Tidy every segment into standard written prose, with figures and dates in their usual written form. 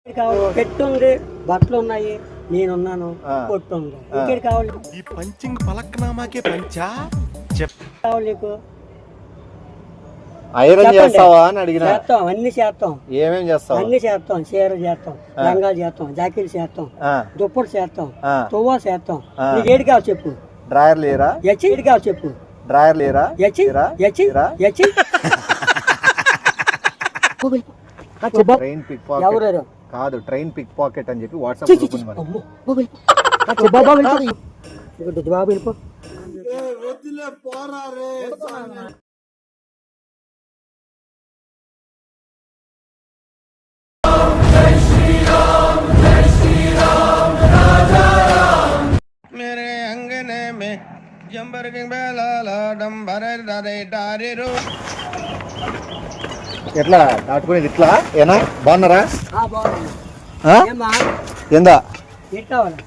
పెట్టుంది, బట్టలు ఉన్నాయి, నేనున్నాను, పొట్టుంది. ఇంకేటి కావాలి? ఈ పంచింగ్ పలక్నామాకే పంచా కావాలి నీకు? ఐరన్ చేస్తావా అని అడిగినా. చేస్తాం, అన్ని చేస్తాం. ఏమేం చేస్తావు? అన్ని చేస్తాం. చీరలు చేస్తాం, లంగాలు చేస్తాం, జాకెట్లు చేస్తాం, దుప్పటి చేస్తాం, తువ్వా చేస్తాం. నీకు ఏడు కావాలి చెప్పు? డ్రాయర్ లేరా? ఏడు కావాలి చెప్పు? డ్రాయర్ లేరా? ట్రైన్ పిక్ పాకెట్ ఎవరు కాదు, ట్రైన్ పిక్ పాకెట్ అని చెప్పి వాట్సాప్ బాబు వెళ్ళిపో. मेरे अंगने में जंबर के बेला डंबर दादे डारेरो ఎట్లా దాటుకునేది ఇట్లా ఏనా? బాగున్నారా? ఏందా ఏం కావాలి?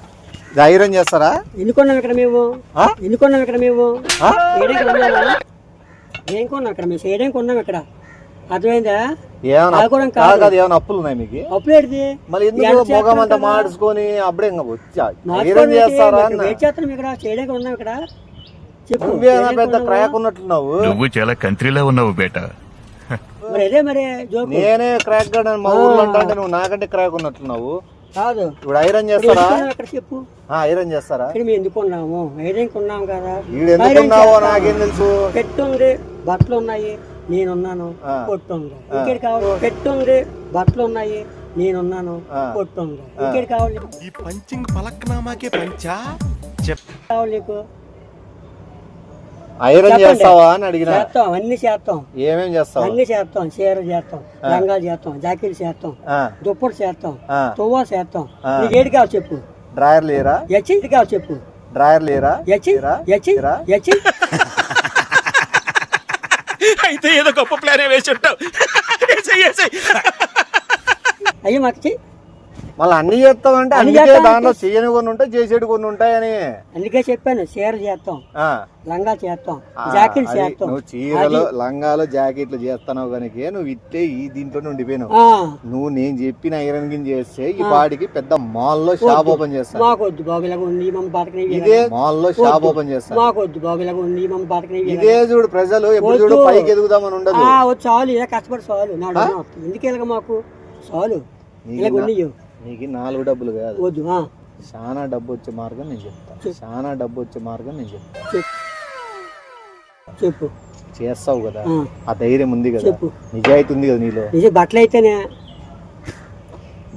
ఐరన్ చేస్తారా? ఎన్నుకున్నాం ఇక్కడ మేము, ఎన్నుకున్నాం ఇక్కడ మేము, ఏం కొన్నాం ఇక్కడ మేము, చేయడం కొన్నాం ఇక్కడ. అర్థమైందా? ఏమైనా అప్పులు ఉన్నాయి మీకు? అప్పులు ఏంటి మళ్ళీ ఎందుకు మొగం అంతా మార్చుకొని అప్పుడే వచ్చా ఐరన్ చేస్తారా? చేస్తాం ఇక్కడ, చేయడానికి ఉన్నాం ఇక్కడ. చెప్పు, పెద్ద క్రాక్ ఉన్నట్లున్నావు. నువ్వు చాలా కంట్రీలో ఉన్నావు బేట. మరి అదే మరి నేనే క్రాక్ గా మా ఊర్లో అంటే నువ్వు నాకంటే క్రాక్ ఉన్నట్లున్నావు. కాదు, ఇప్పుడు ఐరన్ చేస్తారా? ఇక్కడ చెప్పు, ఐరన్ చేస్తారా? ఇక్కడ మేము ఎందుకు ఉన్నాము? ఐరన్ కొన్నాం కదా. ఎందుకున్నావో నాకేం తెలుసు. పెట్టుంది, బట్టలు ఉన్నాయి, నేనున్నాను, పొట్టుంది. ఇంకేటి కావాలి? పెట్టుంది, బట్టలు ఉన్నాయి, నేనున్నాను, పొట్టుంది. ఇంకేటి కావాలి? ఈ పంచింగ్ పలక్నామాకే పంచా కావాలి నీకు? ఐరన్ చేస్తావా అని అడిగినా. చేస్తాం, అన్ని చేస్తాం. ఏమేం చేస్తావు? అన్ని చేస్తాం. చీరలు చేస్తాం, లంగాలు చేస్తాం, జాకెట్లు చేస్తాం, దుప్పటి చేస్తాం, తువ్వా చేస్తాం. నీకు ఏడు కావాలి చెప్పు? డ్రాయర్ లేరా? ఏడు కావాలి చెప్పు? డ్రాయర్ లేరా? అయితే ఏదో గొప్ప ప్లాన్ వేసి ఉంటావు. అయ్యి మాకు మళ్ళీ అన్ని చేస్తావు అంటే అందుకే దాంట్లో చేయని కొన్ని ఉంటాయి, చేసేటి కొన్ని ఉంటాయని. అందుకే చెప్పాను, చీరలు చేస్తాం, లంగాలు చేస్తాం, జాకెట్లు చేస్తాం. నువ్వు చీరలు, లంగాలు, జాకెట్లు చేస్తున్నావు కనుక నువ్వు ఇట్టే ఈ దీంట్లో ఉండిపోయినావు. నువ్వు నేను చెప్పిన ఐరన్ గిన్ చేస్తే ఈ పాటికి పెద్ద మాల్ లో షాప్ ఓపెన్ చేస్తాను. మాకొద్దు బాబులాగా ఉంది, మమ్మల్ని బతకని. ఇదే మాల్ లో షాప్ ఓపెన్ చేస్తాను. మాకొద్దు బాబులాగా ఉంది, మమ్మల్ని బతకని. ఇదే చూడు, ప్రజలు ఎప్పుడు చూడు పైకి ఎదుగుదామని ఉండదు. చాలు, ఇలా కష్టపడి చాలు. ఎందుకు ఇలాగ మాకు చాలు. ఇలాగ ఉన్నాయి నీకు 4 డబ్బులు కాదు, వద్దు. చాలా డబ్బు వచ్చే మార్గం నేను చెప్తాను. చాలా డబ్బు వచ్చే మార్గం నేను చెప్తాను. చెప్పు. చేస్తావు కదా, ఆ ధైర్యం ఉంది కదా, నిజాయితీ ఉంది కదా నీలో. బట్టలు అయితేనే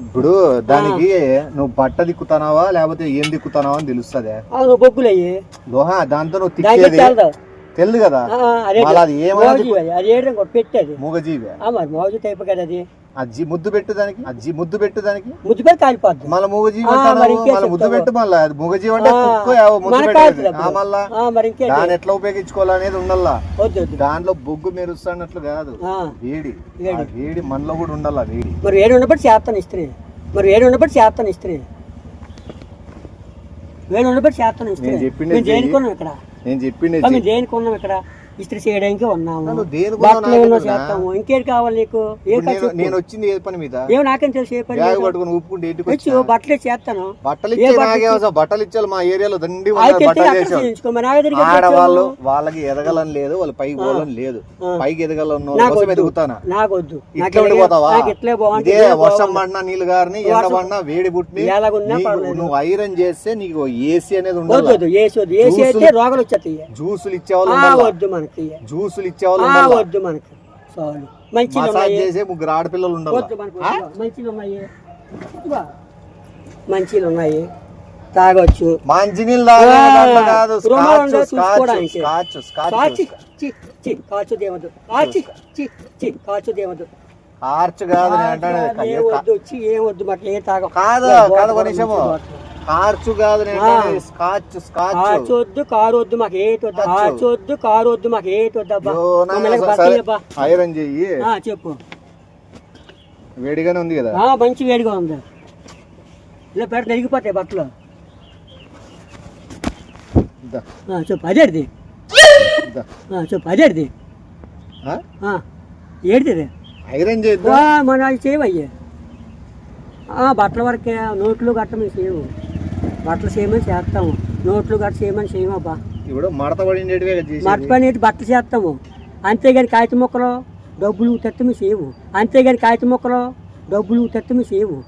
ఇప్పుడు దానికి నువ్వు బట్ట దిక్కుతానావా లేకపోతే ఏం దిక్కుతానావా అని తెలుస్తుంది. బొగ్గులు అయ్యి లోహా దాంతో నువ్వు తిక్కేది తెలుదు కదా. పెట్టేది మూగజీవి, మోజు టైప్ కదా అది. ముద్దు పెట్టు దానికి, ముద్దు పెట్టు దానికి. ముద్దు పెట్టి కాలిపోద్ది. మళ్ళీ మూగజీవి ముద్దు పెట్టు. మళ్ళీ మూగజీవి అంటే మళ్ళా దాన్ని ఎట్లా ఉపయోగించుకోవాలనేది ఉండాలా. దాంట్లో బొగ్గు మెరుస్తున్నట్లు కాదు, వేడి. వేడి మనలో కూడా ఉండాలా. వేడి మరి వేడి ఉన్నప్పుడు చేస్తాను ఇస్త్రీ. మరి వేడి ఉన్నప్పుడు చేస్తాను ఇస్త్రీ. వేడి ఉన్నప్పుడు చేస్తాను ఇస్త్రీ. నేను దేనికున్నాం ఇక్కడ, నేను చెప్పింది దేనికున్నాం ఇక్కడ, ఇస్త్రీ చేయడానికి ఉన్నాము, బట్టలు చేస్తాము. ఇంకేటి కావాలి నీకు? నేను వచ్చింది ఏ పని మీద? ఏమో నాకేం తెలుసు. ఏ పని పట్టుకుని ఊపుకుంటే బట్టలే చేస్తాను. బట్టలు ఇచ్చాలి. మా ఏరియాలో దండి ఆడవాళ్ళు వాళ్ళకి ఎదగలని లేదు, వాళ్ళు పైకి పోవాలని లేదు. పైకి ఎదగలను ఎదుగుతానా? నాకొద్దు. పోతావా? ఇదే వర్షం పడినా, నీళ్ళు గారిని, ఎండ పడినా, వేడి పుట్టి నువ్వు ఐరన్ చేస్తే నీకు ఏసీ అనేది ఉండదు. రోగాలు వచ్చేస్తాయి. జ్యూసులు ఇచ్చేవాళ్ళు వద్దు మనకి, జ్యూసులు ఇచ్చేవాళ్ళు వద్దు మనకి. మసాజ్ చేసే 3 ఆడపిల్లలు ఉండాలి. మంచిలు ఉన్నాయి, తాగొచ్చు. మంచినీళ్ళు ఏమొద్దు మాట, ఏ తాగ కాదు కాదు ఒక నిమిషము. కార్చు కాదు, స్కాచ్. స్కాచ్ వద్దు, కారు వద్దు, మాకు ఏటి వద్దు. కార్చ్ వద్దు, కారు వద్దు, మాకు ఏటి వద్దబ్బా. ఐరన్ చెయ్యి. చెప్పు. వేడిగానే ఉంది కదా? మంచి వేడిగా ఉంది. ఇలా పెడ నరిగిపోతాయి బట్టలు. చెప్పు. అదేది చెప్పు. అదేది ఏడిది ఐరన్ చేద్దాం. మన చేయవయ్యే బట్టల వరకే, నోట్లు గట్ట మేము చేయము. బట్టలు చేయమని చేస్తాము, నోట్లు గట్ట చేయమని చేయము అబ్బా. ఇప్పుడు మడత పడినట్టుగా మడత పని బట్టలు చేస్తాము, అంతేగాని కాగితం మొక్కలు డబ్బులు తెత్త మేము చేయము. అంతేగాని కాగితం మొక్కలు డబ్బులు తెత్త మేము చేయము.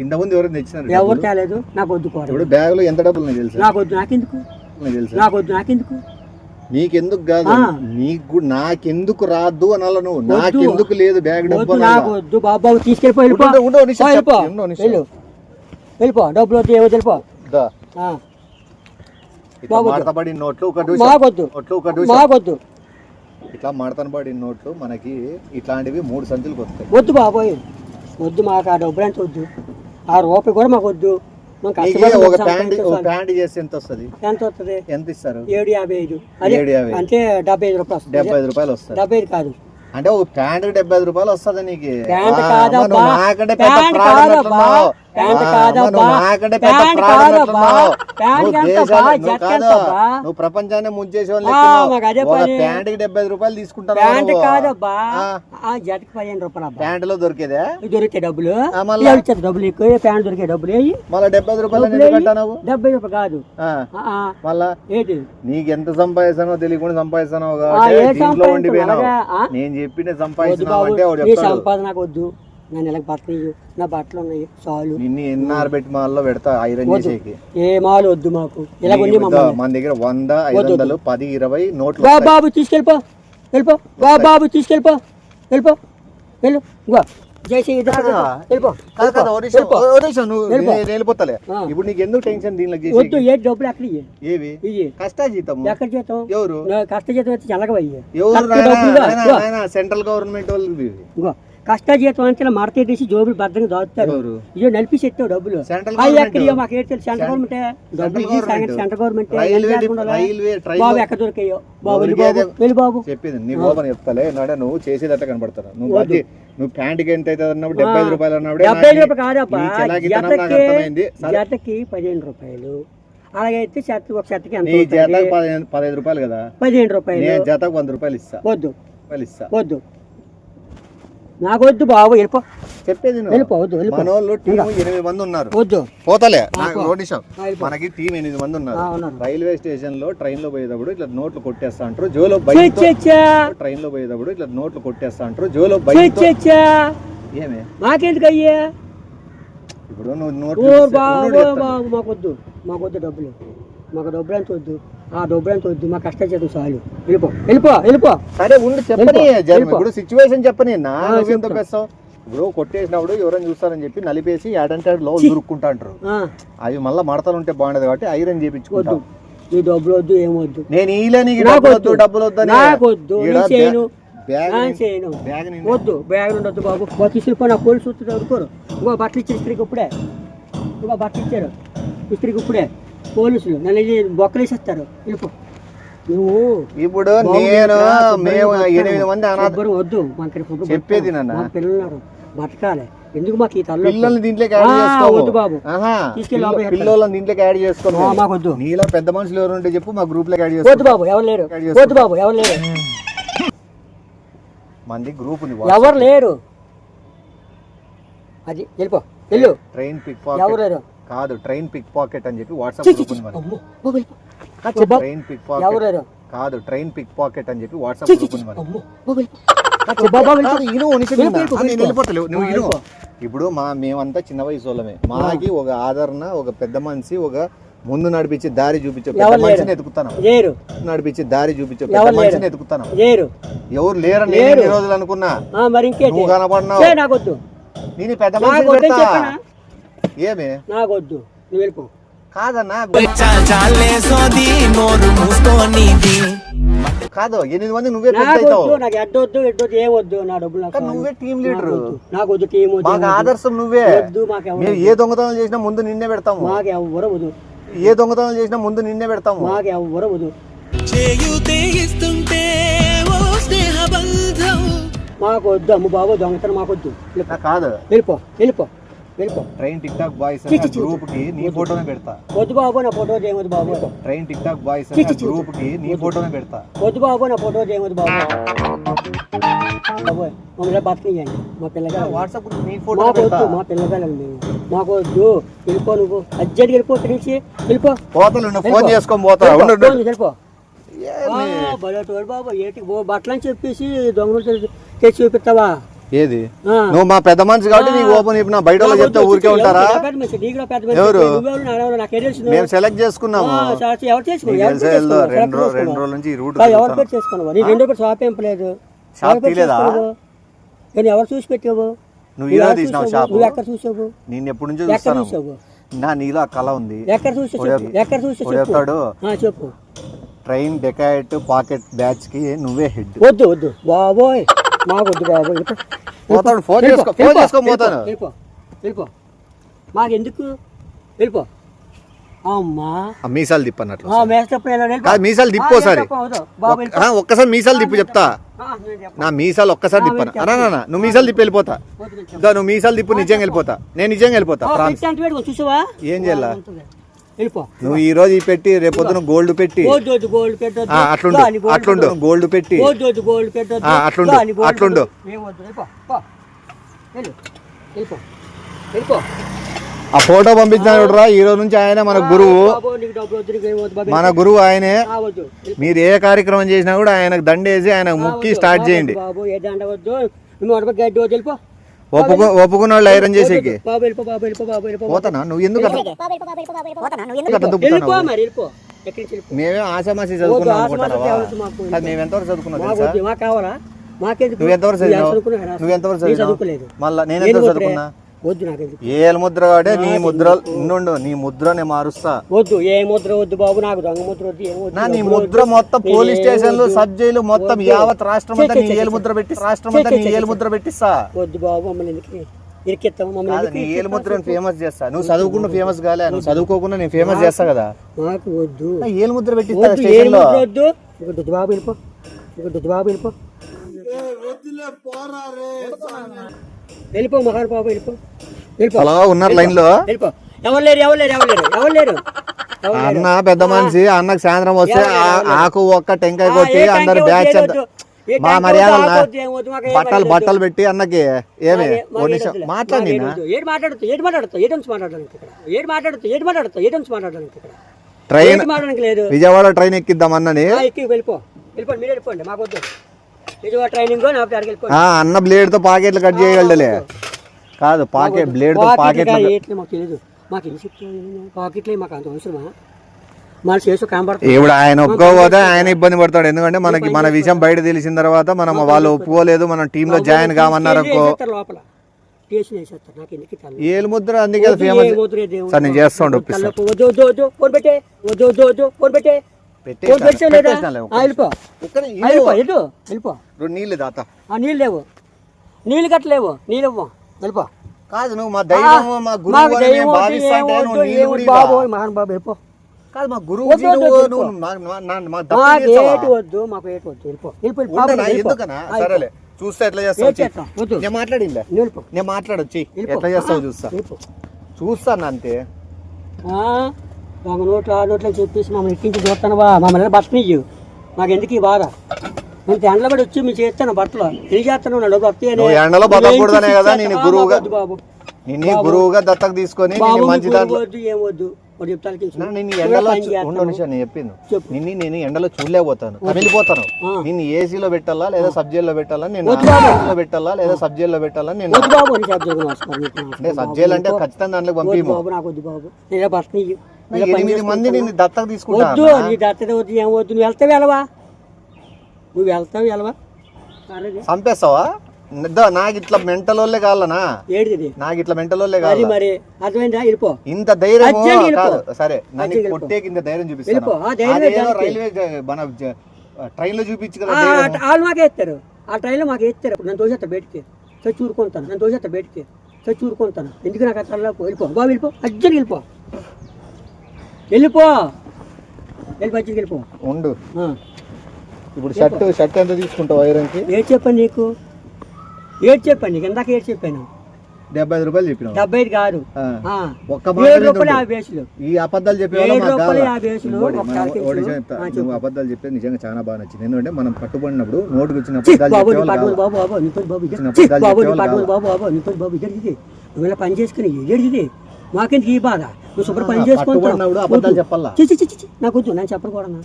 ఇంతకుముందు ఎవరైనా తెచ్చినారు? ఎవరు తేలేదు. నాకు వద్దు కూడా. ఇప్పుడు బ్యాగులో ఎంత డబ్బులు నాకు తెలుసు. నాకు వద్దు, నాకెందుకు? నాకు వద్దు, నాకెందుకు? నీకెందుకు కాదు, నీకు నాకెందుకు రాదు అనాల నువ్వు. నాకెందుకు లేదు బ్యాగ్ డబ్బు. నాకు వద్దు బాబు, తీసుకెళ్ళిపో. వెళ్ళిపో, డబ్బులు వద్దు, ఏవో వెళ్ళిపో. మడతపడిన నోట్లు మాకొద్దు, మాకొద్దు. ఇట్లా మడతనబడిన నోట్లు మనకి ఇట్లాంటివి 3 సంచులకు వస్తాయి. వద్దు బాబోయ్, వద్దు. మాకు ఆ డబ్బులు ఎంత వద్దు, ఆ రూపాయి కూడా మాకు వద్దు. ఒక ప్యాంట్ చేస్తే ఎంత వస్తుంది? ఎంత వస్తుంది? ఎంత ఇస్తారు? 7.55. అంటే 75 రూపాయలు. 75 రూపాయలు వస్తుంది. 75 కాదు, అంటే ఒక ప్యాంట్ 75 రూపాయలు వస్తుంది నీకు. ప్యాంట్ కాదబ్బా, నాకంటే ప్యాంట్ కాదబ్బా, ప్యాంట్ కాదబ్బా, నాకంటే ప్యాంట్ కాదబ్బా, ప్యాంట్ ఎంతబ్బా, జట్ ఎంతబ్బా? నువ్వు ప్రపంచాన్ని ముంచేసే మాకు అదే పని. ప్యాంట్ కి 75 రూపాయలు తీసుకుంటాను. ప్యాంట్ కాదబ్బా, ఆ జట్కి 15 రూపాయలు అబ్బా. ప్యాంట్ లో దొరికేదే దొరికే డబ్బులు, డబ్బులు ఎక్కువ. ప్యాంట్ దొరికే డబ్బులు మళ్ళీ 75 రూపాయలు ఎందుకంటావు? 70 రూపాయలు కాదు మళ్ళా. ఏంటి నీకు ఎంత సంపాదిస్తానో తెలియకుండా సంపాదిస్తానో దీంట్లో ఉండిపోయినావు. నేను చెప్పిన సంపాదిస్తున్నావు అంటే సంపాదన నాకు వద్దు. నా నెలకు బట్టలు, నా బట్టలు ఉన్నాయి చాలు. నిన్ను ఎన్ఆర్ పెట్టి మాల్లో పెడతా ఐరన్ చేసేకి. ఏ మాలు వద్దు మాకు. ఇలా మన దగ్గర 100, 500, 10, 20 నోట్లు. బాబు తీసుకెళ్ళిపో, వెళ్ళిపో బాబు, తీసుకెళ్ళిపో, వెళ్ళిపో, వెళ్ళు. వెళ్ళిపోతలే. ఇప్పుడు నీకు ఎందుకు టెన్షన్ దీనిలో? వద్దు, ఏ డబ్బులు ఎక్కడ ఏవి కష్ట జీతం? ఎక్కడ జీతం? ఎవరు కష్ట జీతం వచ్చి చల్లగవయ్యా. ఎవరు? సెంట్రల్ గవర్నమెంట్ వాళ్ళు. కష్ట జీతం అంటే మడతేసి జోబులు భద్రంగా దాచుతారు. ఇయో నలిపి ఎత్తావు డబ్బులు. సెంట్రల్ మాకు ఏంటి తెలుసు? Central government central government. బాబు ఎక్కడ దొరికాయో బాబు, వెళ్ళి బాబు. చెప్పింది నీ బాబు చెప్తాలే. నువ్వు చేసేదట్ట కనబడతాను. నువ్వు ప్యాంట్కి ఎంత అవుతుంది అన్నప్పుడు 75 రూపాయలు అన్నప్పుడు 75 రూపాయలు కాదబ్బా, జతకి 15 రూపాయలు. అలాగైతే ఒక షర్ట్కి ఎంత? 15 రూపాయలు కదా. 15 రూపాయలు. జతకు 100 రూపాయలు ఇస్తా. వద్దు, వద్దు, నాకు వద్దు బాబు, వెళ్ళిపో. చెప్పేది వెళ్ళిపోవద్దు. మనోళ్ళు టీం 8 మంది ఉన్నారు. వద్దు, పోతలే. మనకి టీం 8 మంది ఉన్నారు. రైల్వే స్టేషన్ లో ట్రైన్ లో పోయేటప్పుడు ఇట్లా నోట్లు కొట్టేస్తా అంటారు జోలో. ట్రైన్ లో పోయేటప్పుడు ఇట్లా నోట్లు కొట్టేస్తా అంటారు జోలో. ఏమే మాకెందుకు అయ్యా? ఇప్పుడు నువ్వు మాకొద్దు, మాకొద్దు డబ్బులు. మాకు డబ్బులు ఎంత వద్దు, ఆ డబ్బులు ఎంత వద్దు. మా కష్టం చేద్దాం చాలు. వెళ్ళిపో, వెళ్ళిపో, వెళ్ళిపో. సరే ఉండి చెప్పని. ఇప్పుడు సిచ్యువేషన్ చెప్పని. ఎంత పెస్తావు? ఇప్పుడు కొట్టేసినప్పుడు ఎవరైనా చూస్తారని చెప్పి నలిపేసి ఏడంటే లో దురుక్కుంటా అంటారు. అవి మళ్ళీ మడతలు ఉంటే బాగుండదు కాబట్టి ఐరన్ చేయించుకుంటాం. నీ డబ్బులు వద్దు, ఏమొద్దు. నేను ఈలే నీకు డబ్బులు వద్దని. వద్దు, బ్యాగ్ ఉండొద్దు బాబు. తీసుకుపో. నా పోలీసు వస్తుంది అనుకోరు. ఇంకో బట్టలు ఇచ్చారు ఇస్త్రీకి ఇప్పుడే. ఇంకో బట్టలు ఇచ్చారు ఇస్త్రీకి ఇప్పుడే పోలీసులు. నన్ను బొక్కలు వేసేస్తారు. వెళ్ళిపో నువ్వు. ఇప్పుడు నేను మేము 8 మంది వద్దు. చెప్పేది పిల్లలు బతకాలి. ఎందుకు మాకు ఈ తల్లి? పిల్లల్ని దీంట్లోకి యాడ్ చేసుకో. వద్దు బాబు, తీసుకెళ్ళి పిల్లల్ని దీంట్లోకి యాడ్ చేసుకో. మాకు వద్దు. నీలో పెద్ద మనుషులు ఎవరు ఉంటే చెప్పు, మా గ్రూప్ లోకి యాడ్ చేసుకో. వద్దు బాబు, ఎవరు లేరు. వద్దు బాబు, ఎవరు లేరు. మంది గ్రూప్ ఉంది, ఎవరు లేరు. అది వెళ్ళిపో, వెళ్ళు. ట్రైన్ పిక్ ఎవరు లేరు. కాదు, ట్రైన్ పిక్ పాకెట్ అని చెప్పి వాట్సాప్ గ్రూప్ ఉంది. ట్రైన్ పిక్ పాకెట్ కాదు, ట్రైన్ పిక్ పాకెట్ అని చెప్పి వాట్సాప్ గ్రూప్ ఉంది. ఇప్పుడు మేమంతా చిన్న వయసు వాళ్ళమే. మాకి ఒక ఆదరణ, ఒక పెద్ద మనిషి, ఒక ముందు నడిపించి దారి చూపించే పెద్ద మనిషిని ఎత్తుకుతాను. నడిపించి దారి చూపించే పెద్ద మనిషిని ఎత్తుకుతాను. ఎవరు లేరని నేను ఈ రోజులు అనుకున్నా. నువ్వు కనపడినావు. నేను పెద్ద మనిషి. ఏమే నాకొద్దు, నువ్వు వెళ్ళిపో. కాదన్నా, కాదు 8 మంది నువ్వే నాకు ఎడ్డొద్దు, ఎడ్డొద్దు, ఏమొద్దు. నా డబ్బులు నువ్వే టీం లీడర్. నాకు వద్దు టీం. మాకు ఆదర్శం నువ్వే. మేము ఏ దొంగతనం చేసినా ముందు నిన్నే పెడతాము. మాకు ఎవ్వరు వద్దు. ఏ దొంగతనం చేసినా ముందు నిన్నే పెడతాము. మాకు ఎవ్వరు వద్దు. మాకు వద్దు అమ్మ బాబు, దొంగతనం మాకు వద్దు. కాదు, వెళ్ళిపో, వెళ్ళిపో. వెళ్ళిపో. ట్రైన్ టిక్ టాక్ బాయ్స్ చి, చి, చి. గ్రూప్ కి నీ ఫోటోనే పెడతా. వద్దు బాబు, నా ఫోటో చేయవద్దు బాబు. ట్రైన్ టిక్ టాక్ బాయ్స్ చి, చి, చి. గ్రూప్ కి నీ ఫోటోనే పెడతా. వద్దు బాబు, నా ఫోటో చేయవద్దు బాబు. బాబోయ్ మమ్మల్ని బతకనియండి. మా పిల్లగారు వాట్సాప్ నీ మాకు ఫోటో వద్దు, పెడతా. మా పిల్లగారు మేము మాకు వద్దు. వెళ్ళిపో నువ్వు, అర్జెంట్గా వెళ్ళిపో. తిరిగి వెళ్ళిపో. పోతాను ఫోన్ చేసుకొని పోతా. వెళ్ళిపో, ఉండు, ఉండు. వెళ్ళిపో. బయట బాబు ఏంటి బట్టలు అని చెప్పేసి దొంగలు తెచ్చి చూపిస్తావా? ఏది ఆ. నువ్వు మా పెద్ద మనిషి కాబట్టి నీకు ఓపెన్ చెప్పిన బయట వాళ్ళకి చెప్తే ఊరికే ఉంటారా? ఎవరు? మేము సెలెక్ట్ చేసుకున్నాము. రెండు రోజుల నుంచి ఈ రూట్ ఎవరి పేరు చేసుకున్నావు? నీ రెండో పేరు షాప్ ఏం లేదు. షాప్ తీయలేదా? నేను ఎవరు చూసి పెట్టావు? నువ్వు ఇలా తీసినావు షాప్? నువ్వు ఎక్కడ చూసావు? నేను ఎప్పటి నుంచో ఎక్కడ చూస్తాను. చూసావు? నా నీలో ఆ కళ ఉంది. ఎక్కడ చూసావు? ఎక్కడ చూసావు చెప్తాడు. చెప్పు. ట్రైన్ డెకాయట్ పాకెట్ బ్యాచ్ కి నువ్వే హెడ్. వద్దు వద్దు బాబోయ్, మాకు వద్దు బాబోయ్. పోతాడు ఫోన్ చేసుకొని పోతాను. వెళ్ళిపో వెళ్ళిపో, మాకెందుకు? వెళ్ళిపో. అమ్మా మీసాలు తిప్పన్నట్లు మేస్తప్పుడు కాదు, మీసాలు తిప్పు ఒకసారి. ఒక్కసారి మీసాలు తిప్పు చెప్తా. నా మీసాలు ఒక్కసారి తిప్పాను అన్నా. నువ్వు మీసాలు తిప్పి వెళ్ళిపోతా. నువ్వు మీసాలు తిప్పు, నిజంగా వెళ్ళిపోతా. నేను నిజంగా వెళ్ళిపోతా. చూసావా ఏం చేయాలా? వెళ్ళిపో. నువ్వు ఈ రోజు ఈ పెట్టి రేపొద్దున గోల్డ్ పెట్టి గోల్డ్ పెట్టు. అట్లుండు గోల్డ్ పెట్టి గోల్డ్ పెట్టు. అట్లుండు. వెళ్ళిపో. ఆ ఫోటో పంపించాడు రా. ఈ రోజు నుంచి ఆయన మన గురువు. మన గురువు ఆయనే. మీరు ఏ కార్యక్రమం చేసినా కూడా ఆయనకు దండేసి ఆయన ముక్కి స్టార్ట్ చేయండి. ఒప్పుకున్న వాళ్ళు ఐరన్ చేసేకి పోతానా? నువ్వు ఎందుకు మేమే ఆశామాసి చదువుకున్నాం అనుకుంటావా? మేము ఎంతవరకు చదువుకున్నావు తెలుసా? నువ్వు ఎంతవరకు చదివినావు? నువ్వు ఎంతవరకు చదివినావు? మళ్ళా నేను ఎంతవరకు చదువుకున్నా? ఏ ముద్ర కాడే నీ ముద్ర నుండు. నీ ముద్రనే మారుస్తా. వద్దు, ఏ ముద్ర వద్దు బాబు, నాకు దొంగ ముద్ర వద్దు. నీ ముద్ర మొత్తం పోలీస్ స్టేషన్లు సబ్ జైలు మొత్తం యావత్ రాష్ట్రం అంతా నీ ఏలు ముద్ర పెట్టి నీ ఏలు ముద్ర పెట్టిస్తా. వద్దు బాబు, మమ్మల్ని నీ ఏలు ముద్రను ఫేమస్ చేస్తా. నువ్వు చదువుకున్న ఫేమస్ కాలే, నువ్వు చదువుకోకుండా నేను ఫేమస్ చేస్తా కదా. నాకు వద్దు, ఏలు ముద్ర పెట్టిస్తా స్టేషన్ లో. వద్దు. ఇంకొద్దు బాబు, వెళ్ళిపో. ఇంకొద్దు బాబు, వెళ్ళిపో. వెళ్ళిపో మహాన్ బాబు, వెళ్ళిపో. అలా ఉన్నారు లైన్ లో. వెళ్ళిపో. ఎవరు లేరు. అన్న పెద్ద మనిషి. అన్నకు సాయంత్రం వస్తే ఆకు ఒక్క టెంకాయ కొట్టి అందరు బ్యాచ్ అంతా మా మర్యాద బట్టలు పెట్టి అన్నకి ఏమి మాట్లాడి ట్రైన్ విజయవాడ ట్రైన్ ఎక్కిద్దాం అన్నని. అన్న బ్లేడ్ తో పాకెట్లు కట్ చేయగలలే. కాదు పాకెట్ బ్లేడ్ తో పాకెట్ ఇప్పుడు ఆయన ఒప్పుకోకపోతే ఆయన ఇబ్బంది పడతాడు. ఎందుకంటే మనకి మన విషయం బయట తెలిసిన తర్వాత మనం వాళ్ళు ఒప్పుకోలేదు, మనం టీమ్ లో జాయిన్ కామన్నారు అనుకో, ఏలు ముద్ర. అందుకే ఫేమస్ సార్. నేను చేస్తా ఉండు. నీళ్ళు దాత నీళ్ళు లేవు, నీళ్ళు కట్టలేవు, నీళ్ళు ఇవ్వం. వెళ్ళిపో. కాదు నువ్వు మా దైవం, మా గురువు అని నేను భావిస్తా అంటే నువ్వు నీళ్ళు కూడా ఇవ్వా? బాబు మహాన్ బాబు, వెళ్ళిపో. కాదు మా గురువు వద్దు, మాకు ఏటు వద్దు. ఎందుకనా? సరేలే చూస్తా ఎట్లా చేస్తావు. నేను మాట్లాడిందా? నేను మాట్లాడొచ్చి ఎట్లా చేస్తావు చూస్తాను అంతే. నోట్లో చెప్పేసి మమ్మల్ని ఎక్కించి చూస్తానువా? మమ్మల్ని బట్టనియ్యు. నాకు ఎందుకు ఈ బాధ? నేను ఎండలో కూడా వచ్చి మీరు చేస్తాను బట్టలు తిరిగి చేస్తాను. ఎండలో బతకూడదనే కదా నేను గురువుగా బాబు, నిన్ను గురువుగా దత్తకు తీసుకొని మంచి దాంట్లో ఏమొద్దు నిన్ను ఎండలో నేను చెప్పింది. నేను ఎండలో చూడలేకపోతాను, వెళ్ళిపోతాను. నిన్ను ఏసీలో పెట్టాలా లేదా సబ్ జైల్లో పెట్టాలా? నేను పెట్టాలా లేదా సబ్ జైల్లో పెట్టాలా? నేను అంటే సబ్ జైలు అంటే ఖచ్చితంగా దాంట్లో పంపిము. 8 మంది నిన్ను దత్తకు తీసుకుంటా. నీ దత్తత వద్దు, ఏం వద్దు. నువ్వు వెళ్తావు వెళ్ళవా? నువ్వు వెళ్తావు వెళ్ళవా? చంపేస్తావా? నాకు ఇట్లా మెంటల్ వాళ్ళే కావాలనా? నాకు ఇట్లా మెంటల్ వాళ్ళే కావాలి. మరి అర్థమైందా? వెళ్ళిపో. ఇంత ధైర్యం కాదు. సరే నన్ను కొట్టేకి ఇంత ధైర్యం చూపిస్తాను. రైల్వే మన ట్రైన్ లో చూపించు కదా. వాళ్ళు మాకే ఎత్తారు, ఆ ట్రైన్ లో మాకు ఎత్తారు. నేను తోసేస్తా బయటికి, చూరుకుంటాను. ఎందుకు నాకు అట్లా? వెళ్ళిపో బాబు, వెళ్ళిపో. అర్జెంట్ వెళ్ళిపో. వెళ్ళిపో. ఉండు. ఇప్పుడు షర్ట్ ఎంత తీసుకుంటావు ఐరన్ కి? ఏడు చెప్పాను నీకు, ఇందాక ఏడు చెప్పాను. 75 రూపాయలు చెప్పినావు. 75 కాదు. ఆ. ఒక్క 7 మాట రూపాయలు 50 పైసలు. ఈ అబద్ధాలు చెప్పే 7 రూపాయలు 50 పైసలు. నువ్వు అబద్ధాలు చెప్పేది నిజంగా చాలా బాగా నచ్చింది. ఎందుకంటే మనం పట్టుబడినప్పుడు నోటుకు వచ్చిన బాబు నువ్వు పని చేసుకుని ఎడిది మాకెందుకు ఈ బాధ? నువ్వు శుభ్ర పని చేసుకుంటున్నావు. అబద్ధాలు చెప్పాలా? నాకు వద్దు, నేను చెప్పకూడదు.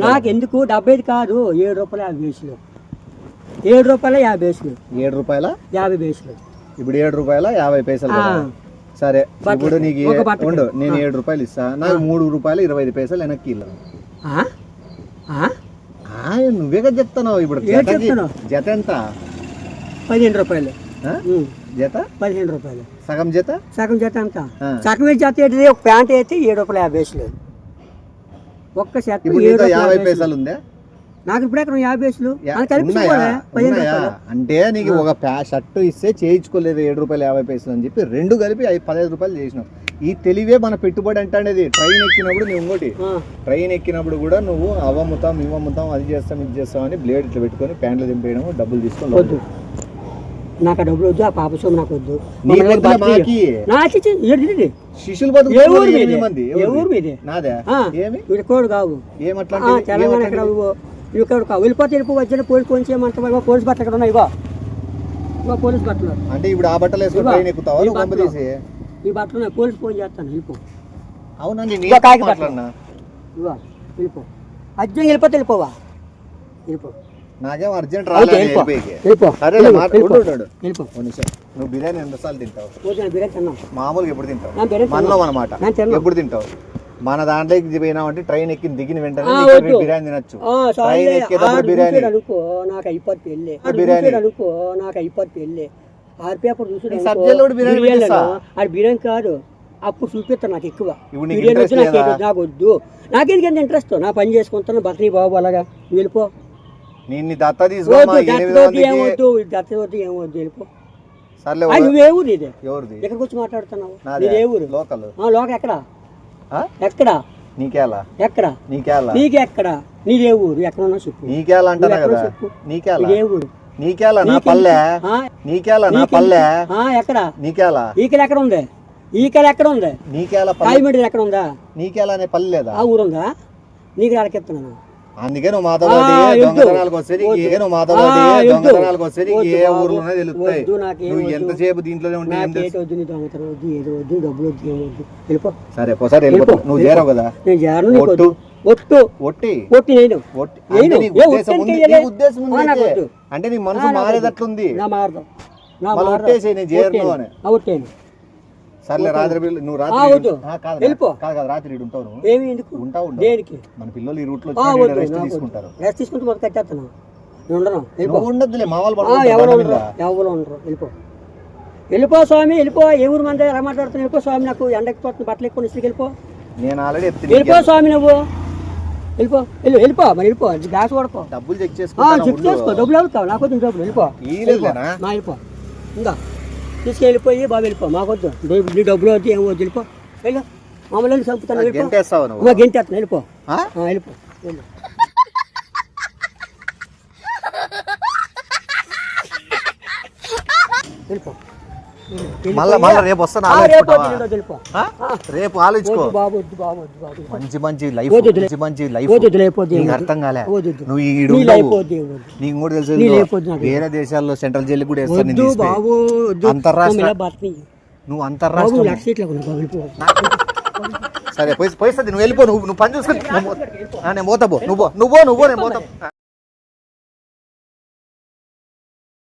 నాకెందుకు? 75 కాదు, 7 రూపాయలు 50 పైసలు. 7 రూపాయలు 50 పైసలు. 7 రూపాయల 50 పైసలు. ఇప్పుడు 7 రూపాయల 50 పైసలు కదా. సరే ఇప్పుడు నీకు ఉండు, నేను 7 రూపాయలు ఇస్తా, నాకు 3 రూపాయలు 25 పైసలు వెనక్కి ఇల్లు. నువ్వే కదా చెప్తున్నావు. ఇప్పుడు జత ఎంత? 15 రూపాయలు. జత 15 రూపాయలు. సగం జత? సగం జత అంతా సగం జత ఏంటిది? ఒక ప్యాంట్ అయితే 7 రూపాయలు 50 పైసలు. ఒక్క షర్ట్ 50 పైసలు ఉందా? నాకు ఇప్పుడు ఎక్కడ 50 పైసలు అంటే నీకు ఒక షర్ట్ ఇస్తే చేయించుకోలేదు 7 రూపాయలు 50 పైసలు అని చెప్పి రెండు కలిపి 15 రూపాయలు చేసినావు. ఈ తెలివే మన పెట్టుబడి అంటే. ట్రైన్ ఎక్కినప్పుడు నువ్వు ఇంకోటి, ట్రైన్ ఎక్కినప్పుడు కూడా నువ్వు అవ్వమ్ముతాం ఇవ్వమ్ముతాం అది చేస్తాం ఇది చేస్తాం అని బ్లేడ్ ఇట్లా పెట్టుకొని ప్యాంట్లు దింపేయడం, డబ్బులు తీసుకొని వద్దు. నాకు ఆ డబ్బులు వద్దు, ఆ పాప సోము నాకు వద్దు. శిష్యులు కావు తెలంగాణ ఎక్కడ వెళ్ళిపోతే వచ్చిన పోలీసు ఫోన్ చేయమంటావా? పోలీసు బట్టలు ఎక్కడ ఉన్నాయి? ఇవో పోలీసు బట్టలు. అంటే ఇప్పుడు ఆ బట్టలు వేసుకొని ట్రైన్ ఎక్కుతావా? ఈ బట్టలు ఉన్నాయి, పోలీసు ఫోన్ చేస్తాను. వెళ్ళిపో. అవునండి, వెళ్ళిపో. అర్జెంట్ వెళ్ళిపోతే వెళ్ళిపోవా? వెళ్ళిపో. నాకేం అర్జెంట్ వెళ్ళిపో. నువ్వు బిర్యానీ ఎన్నిసార్లు తింటావు? బిర్యానీ తిన్నాం. మామూలుగా ఎప్పుడు తింటావు? మనలో అన్నమాట. ఎప్పుడు తింటావు? మన దాంట్లోకి పోయినామంటే ట్రైన్ ఎక్కి దిగిన వెంటనే బిర్యానీ తినచ్చు. ట్రైన్ ఎక్కేటప్పుడు బిర్యానీ అనుకో నాకు అయిపోద్ది వెళ్ళి. బిర్యానీ అనుకో నాకు అయిపోద్ది వెళ్ళి. ఆరు పేపర్ చూసి అది బిర్యానీ కాదు, అప్పుడు చూపిస్తాను. నాకు ఎక్కువ బిర్యానీ వచ్చి నాకు వద్దు. నాకెందుకంత ఇంట్రెస్ట్? నా పని చేసుకుంటాను. బట్టని బాబు అలాగా వెళ్ళిపో. నేను దత్త తీసుకో. ఏమొద్దు, దత్త వద్దు, ఏమొద్దు, వెళ్ళిపో. నువ్వే ఊరు ఇది? ఎక్కడికి వచ్చి మాట్లాడుతున్నావు? ఏ ఊరు? లోకల్ ఎక్కడ? ఎక్కడ నీకేలా? ఎక్కడ నీకెక్కడ? నీదే ఊరు? ఎక్కడ ఉన్నా చెప్పు. నీకేలా అంటారా కదా? నీకేలా? ఏ ఊరు? నీకేలా నా పల్లె? నీకేలా నా పల్లె? ఎక్కడ? నీకేలా? ఈకలు ఎక్కడ ఉంది? ఈకలు ఎక్కడ ఉంది? నీకేలా? కాయమిడి ఎక్కడ ఉందా? నీకేలా అనే పల్లె లేదా? ఆ ఊరుందా? నీకు అడకెత్తున్నాను. అందుకే నువ్వు మాతో దొంగతనాలకు వస్తే నువ్వు మాతో దొంగతనాలకు వస్తే ఏ ఊర్లోనే తెలుస్తాయి. నువ్వు ఎంతసేపు దీంట్లోనే ఉంటే సరే ఒకసారి వెళ్ళిపో. నువ్వు చేరవు కదా? ఉద్దేశం అంటే నీ మనసు మారేదట్లుంది. నేను చేరను అని. సర్లే రాత్రి నువ్వు రాత్రి ఉంటావు. ఉంటావు. మన పిల్లలు ఈ రూట్ లో రెస్ట్ తీసుకుంటారు. రెస్ట్ తీసుకుంటే మొదలు కట్టేస్తాను. ఉండదులే మా వాళ్ళు ఎవరు ఉండరు. వెళ్ళిపో స్వామి, వెళ్ళిపో. ఏ ఊరు మంది ఎలా మాట్లాడుతున్నా? వెళ్ళిపో స్వామి. నాకు ఎండకపోతుంది, బట్టలు ఎక్కువ ఇసుకు. వెళ్ళిపో. నేను ఆల్రెడీ వెళ్ళిపో స్వామి. నువ్వు వెళ్ళిపో. మరి వెళ్ళిపో. గ్యాస్ కొడుకో. డబ్బులు చెక్ చేసుకో. డబ్బులు అవుతావు. నాకు వద్దు డబ్బులు. వెళ్ళిపో. వెళ్ళిపో. ఇంకా తీసుకెళ్ళిపోయి బాబు వెళ్ళిపో. మాకొద్దు నీ డబ్బులు వద్దు, ఏం వద్దు. వెళ్ళిపో. వెళ్ళు. మామూలు చంపుతాను. గెంటేస్తాను. వెళ్ళిపో. వెళ్ళిపో. వెళ్ళిపో. రేపు వస్తాను. రేపు ఆలోచించుకో. మంచి మంచి లైఫ్ అర్థం కాలే. నువ్వు నీకు కూడా తెలుసు, వేరే దేశాల్లో సెంట్రల్ జైలు కూడా వేస్తాను. అంతర్రాష్ట్ర నువ్వు అంతర్రాష్ట్ర సరే పోయిస్తుంది. నువ్వు వెళ్ళిపో. నువ్వు పని చూసుకొని నేను పోతా. నువ్వు నేను పోతా.